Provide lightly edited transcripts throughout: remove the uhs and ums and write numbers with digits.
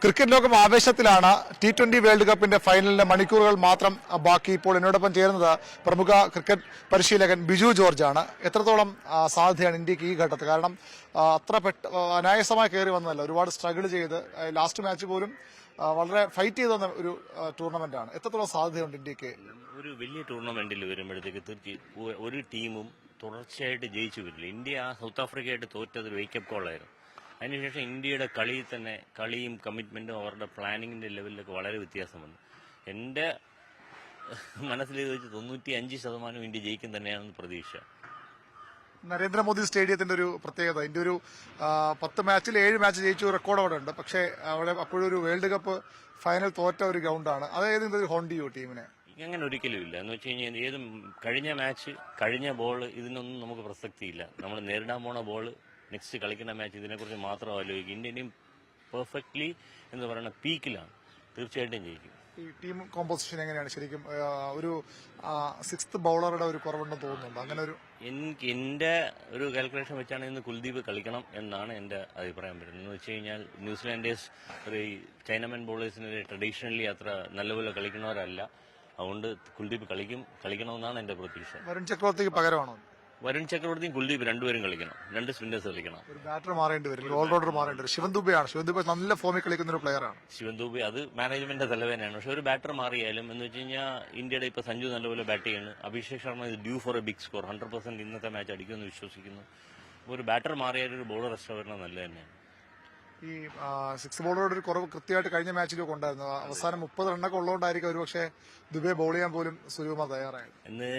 Cricket ലോകം ആവേശത്തിലാണ്. T20 world കപ്പിന്റെ ഫൈനലിന് മണിക്കൂറുകൾ മാത്രം ബാക്കി. ഇപ്പോൾ എന്നോടൊപ്പം ചേരുന്നത് പ്രമുഖ ക്രിക്കറ്റ് പരിശീലകൻ ബിജു ജോർജ് ആണ്. എത്രത്തോളം സാധ്യതയാണ് ഇന്ത്യക്ക് ഈ ഘട്ടത്തിൽ? കാരണം അത്ര അനായാസമായി കയറി വന്നതല്ല, ഒരുപാട് സ്ട്രഗിൾ ചെയ്ത് ലാസ്റ്റ് മാച്ച് പോലും വളരെ ഫൈറ്റ് ചെയ്ത് വന്ന ഒരു ടൂർണമെന്റ് ആണ്. എത്രത്തോളം സാധ്യതയുണ്ട് ഇന്ത്യക്ക്? ഒരു വലിയ ടൂർണമെന്റിൽ വരുമ്പോഴത്തേക്ക് ഒരു ടീമും തുടർച്ചയായിട്ട് ജയിച്ചു വരില്ല. ഇന്ത്യ സൗത്ത് ആഫ്രിക്കയായിട്ട് തോറ്റത് ഒരു വേക്കപ്പ് കോളായിരുന്നു. അതിനുശേഷം ഇന്ത്യയുടെ കളിയിൽ തന്നെ കളിയും കമ്മിറ്റ്മെന്റും അവരുടെ പ്ലാനിങ്ങിന്റെ ലെവലിലൊക്കെ വളരെ വ്യത്യാസം വന്നു. എന്റെ മനസ്സിൽ വെച്ച് 95% ഇന്ത്യ ജയിക്കും തന്നെയാണെന്ന് പ്രതീക്ഷ. നരേന്ദ്രമോദി സ്റ്റേഡിയത്തിന്റെ ഒരു പ്രത്യേകത, ഇന്ത്യ ഒരു 10 മാച്ചിൽ 7 മാച്ച് ജയിച്ചു റെക്കോർഡ് അവിടെ ഉണ്ട്. പക്ഷേ അവിടെ അപ്പോഴൊരു വേൾഡ് കപ്പ് ഫൈനൽ തോറ്റ ഒരു ഗ്രൗണ്ടാണ്. അതായത് ഒരു ഹോണ്ട് ചെയ്യൂ ടീമിനെ? അങ്ങനെ ഒരിക്കലും ഇല്ല. എന്ന് വെച്ച് കഴിഞ്ഞാൽ ഏത് കഴിഞ്ഞ മാച്ച്, കഴിഞ്ഞ ബോൾ, ഇതിനൊന്നും നമുക്ക് പ്രസക്തിയില്ല. നമ്മൾ നേരിടാൻ പോണ ബോൾ, നെക്സ്റ്റ് കളിക്കുന്ന മാച്ച്, ഇതിനെക്കുറിച്ച് മാത്രം ആലോചിക്കും. ഇന്ത്യയും പെർഫെക്റ്റ്ലി എന്ന് പറയുന്ന പീക്കിലാണ്. തീർച്ചയായിട്ടും ജയിക്കും. ഈ ടീം കോമ്പോസിഷൻ എങ്ങനെയാണ് ശരിക്കും? ഒരു 6th ബൗളറുടെ ഒരു കുറവുണ്ടെന്ന് തോന്നുന്നുണ്ട്. അങ്ങനെ ഒരു എന്റെ ഒരു കാൽക്കുലേഷൻ വെച്ചാണ് ഇന്ന് കുൽദീപ് കളിക്കണം എന്നാണ് എന്റെ അഭിപ്രായം വരുന്നത്. എന്ന് വെച്ച് കഴിഞ്ഞാൽ ന്യൂസിലാൻഡേഴ്സ് ചൈനമൻ ബോളേഴ്സിന് ട്രഡീഷണലി അത്ര നല്ലപോലെ കളിക്കുന്നവരല്ല. അതുകൊണ്ട് കുൽദീപ് കളിക്കണമെന്നാണ് എന്റെ പ്രതീക്ഷ. വരുൺ ചക്രവർത്തിക്ക് പകരമാണോ? വരുൺ ചക്രവർത്തിയും കുൽദീപ് രണ്ടുപേരും കളിക്കണം. 2 സ്പിന്നേഴ്സ് കളിക്കണം. ഒരു ബാറ്റർ മാറേണ്ടി വരും, ഓൾറൗണ്ടർ മാറേണ്ടി വരും. ശിവൻ ദുബെ നല്ല ഫോമിൽ കളിക്കുന്ന ഒരു പ്ലെയറാണ്. ശിവൻ ദുബെ അത് മാനേജ്മെന്റിന്റെ തലവേദനയാണ്. പക്ഷെ ഒരു ബാറ്റർ മാറിയാലും എന്ന് വെച്ച് കഴിഞ്ഞാൽ ഇന്ത്യയുടെ ഇപ്പൊ സഞ്ജു നല്ലപോലെ ബാറ്റ് ചെയ്യുന്നു. അഭിഷേക് ശർമ്മ ഇത് due for a big score. 100% ഇന്നത്തെ മാച്ച് അടിക്കുമെന്ന് വിശ്വസിക്കുന്നു. ഒരു ബാറ്റർ മാറിയാലും ഒരു ബോളർ റെസ്റ്റ് വരുന്നത് നല്ലത് തന്നെയാണ്. ഈ 6 ബോളറുടെ ഒരു കുറവ് കൃത്യമായിട്ട് കഴിഞ്ഞ മാച്ചിലൊക്കെ ഉണ്ടായിരുന്നു. അവസാനം 30 റണ്ണൊക്കെ ഉള്ളതുകൊണ്ടായിരിക്കും ഒരുപക്ഷെ ദുബെ ബോൾ ചെയ്യാൻ പോലും സുരൂപ തയ്യാറായത്. ഇന്ന്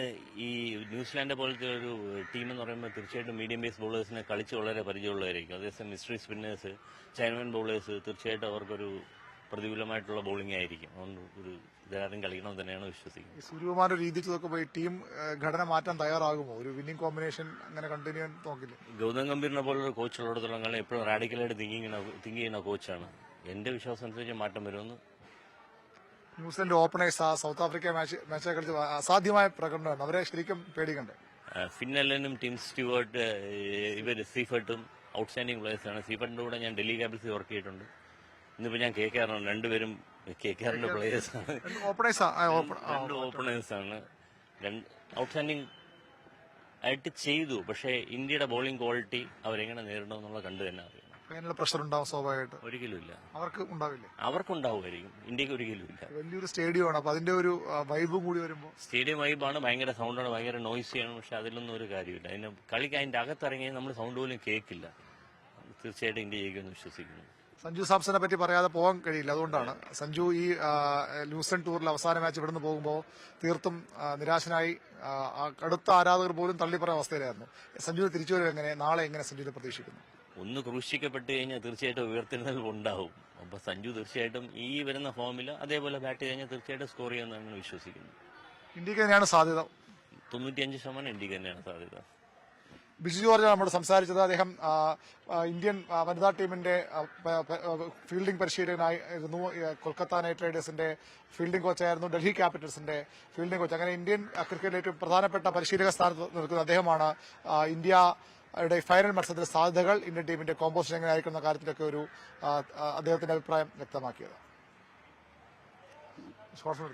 ഈ ന്യൂസിലാൻഡ് പോലത്തെ ഒരു ടീം എന്ന് പറയുമ്പോൾ തീർച്ചയായിട്ടും മീഡിയം ബേസ് ബോളേഴ്സിനെ കളിച്ച് വളരെ പരിചയമുള്ളവരായിരിക്കും. അതേസമയം മിസ്റ്ററി സ്പിന്നേഴ്സ്, ചൈനമൻ ബോളേഴ്സ്, തീർച്ചയായിട്ടും അവർക്കൊരു പ്രതികൂലമായിട്ടുള്ള ബോളിംഗ് ആയിരിക്കും. അതുകൊണ്ട് ഒരു ഇതാരും കളിക്കണം തന്നെയാണ് വിശ്വസിക്കുന്നത്. സൂര്യകുമാരുടെ രീതിക്ക് നോക്കുമ്പോൾ ഈ ടീം ഘടന മാറ്റാൻ തയ്യാറാകുമോ? ഒരു വിന്നിംഗ് കോമ്പിനേഷൻ അങ്ങനെ കണ്ടിന്യൂ ചെയ്യാൻ നോക്കില്ല? ഗൗതം ഗംഭീറിനെ പോലുള്ള കോച്ചുള്ളിടത്തോളം കാലം എപ്പോഴും റാഡിക്കലായിട്ട് തിങ്ക് ചെയ്യുന്ന കോച്ചാണ്. എന്റെ വിശ്വാസം അനുസരിച്ച് മാറ്റം വരുമെന്ന്. New Zealand openers south Africa match കളിച്ച് അസാധ്യമായ പ്രകടനമാണ്. അവരെ ശരിക്കും പേടിക്കണ്ടേ? ഫിന്നലനും ടീം സ്റ്റുവർട്ട്, സീഫർട്ടും ഔട്ട്സ്റ്റാൻഡിംഗ് പ്ലേയേഴ്സാണ്. സീഫർട്ടിന്റെ കൂടെ ഞാൻ ഡൽഹി ക്യാപിറ്റൽസിൽ വർക്ക് ചെയ്തിട്ടുണ്ട്. ഇന്നിപ്പോ ഞാൻ KKR രണ്ടുപേരും KKRന്റെ പ്ലേയേഴ്സാണ്. രണ്ട് ഓപ്പണേഴ്സാണ്. ഔട്ട്സ്റ്റാൻഡിംഗ് ആയിട്ട് ചെയ്തു. പക്ഷേ ഇന്ത്യയുടെ ബോളിംഗ് ക്വാളിറ്റി അവരെങ്ങനെ നേരിടും എന്നുള്ളത് കണ്ടു തന്നെ അറിയണം. ഫൈനൽ പ്രഷർ ഉണ്ടാവും സ്വാഭാവികമായിട്ട്. ഒരിക്കലും ഇല്ല. അവർക്ക് ഉണ്ടാവില്ല. അവർക്കുണ്ടാവുമായിരിക്കും, ഇന്ത്യക്ക് ഒരിക്കലും ഇല്ല. വലിയൊരു സ്റ്റേഡിയമാണ്. അപ്പൊ അതിന്റെ ഒരു വൈബ് കൂടി വരുമ്പോൾ സ്റ്റേഡിയം വൈബാണ്. ഭയങ്കര സൗണ്ടാണ്, ഭയങ്കര നോയ്സിയാണ്. പക്ഷെ അതിലൊന്നും ഒരു കാര്യമില്ല. അതിന് കളിക്ക് അതിന്റെ അകത്തിറങ്ങിയാൽ നമ്മൾ സൗണ്ട് പോലും കേൾക്കില്ല. തീർച്ചയായിട്ടും ഇന്ത്യ ജയിക്കുമെന്ന് വിശ്വസിക്കുന്നു. സഞ്ജു സാംസനെ പറ്റി പറയാതെ പോകാൻ കഴിയില്ല. അതുകൊണ്ടാണ് സഞ്ജു ഈ ന്യൂസിലൻഡ് ടൂറിൽ അവസാന മാച്ച് ഇവിടുന്ന് പോകുമ്പോൾ തീർത്തും നിരാശനായി അടുത്ത ആരാധകർ പോലും തള്ളിപ്പറയുന്ന അവസ്ഥയിലായിരുന്നു. സഞ്ജുവിന് തിരിച്ചു വരും എങ്ങനെ? നാളെ എങ്ങനെ സഞ്ജുവിനെ പ്രതീക്ഷിക്കുന്നു? ഒന്ന് ക്രൂശിക്കപ്പെട്ട് കഴിഞ്ഞാൽ തീർച്ചയായിട്ടും ഉയർത്തെഴുന്നേൽപ്പ് ഉണ്ടാവും. അപ്പൊ സഞ്ജു തീർച്ചയായിട്ടും ഈ വരുന്ന ഫോമിൽ അതേപോലെ ബാറ്റ് ചെയ്ത് കഴിഞ്ഞാൽ തീർച്ചയായിട്ടും സ്കോർ ചെയ്യുമെന്നാണ് വിശ്വസിക്കുന്നത്. ഇന്ത്യക്ക് തന്നെയാണ് സാധ്യത. 95% ഇന്ത്യക്ക് തന്നെയാണ് സാധ്യത. ബിജു ജോർജ് നമ്മോട് സംസാരിച്ചത്. അദ്ദേഹം ഇന്ത്യൻ വനിതാ ടീമിന്റെ ഫീൽഡിംഗ് പരിശീലകനായിരുന്നു. കൊൽക്കത്ത നൈറ്റ് റൈഡേഴ്സിന്റെ ഫീൽഡിംഗ് കോച്ചായിരുന്നു. ഡൽഹി ക്യാപിറ്റൽസിന്റെ ഫീൽഡിംഗ് കോച്ച്. അങ്ങനെ ഇന്ത്യൻ ക്രിക്കറ്റിലെ ഏറ്റവും പ്രധാനപ്പെട്ട പരിശീലക സ്ഥാനത്ത് നിൽക്കുന്ന അദ്ദേഹമാണ് ഇന്ത്യയുടെ ഫൈനൽ മത്സരത്തിലെ സാധ്യതകൾ, ഇന്ത്യൻ ടീമിന്റെ കോമ്പോസിഷൻ എങ്ങനെ ആയിരിക്കുന്ന കാര്യത്തിലൊക്കെ ഒരു അദ്ദേഹത്തിന്റെ അഭിപ്രായം വ്യക്തമാക്കിയത്.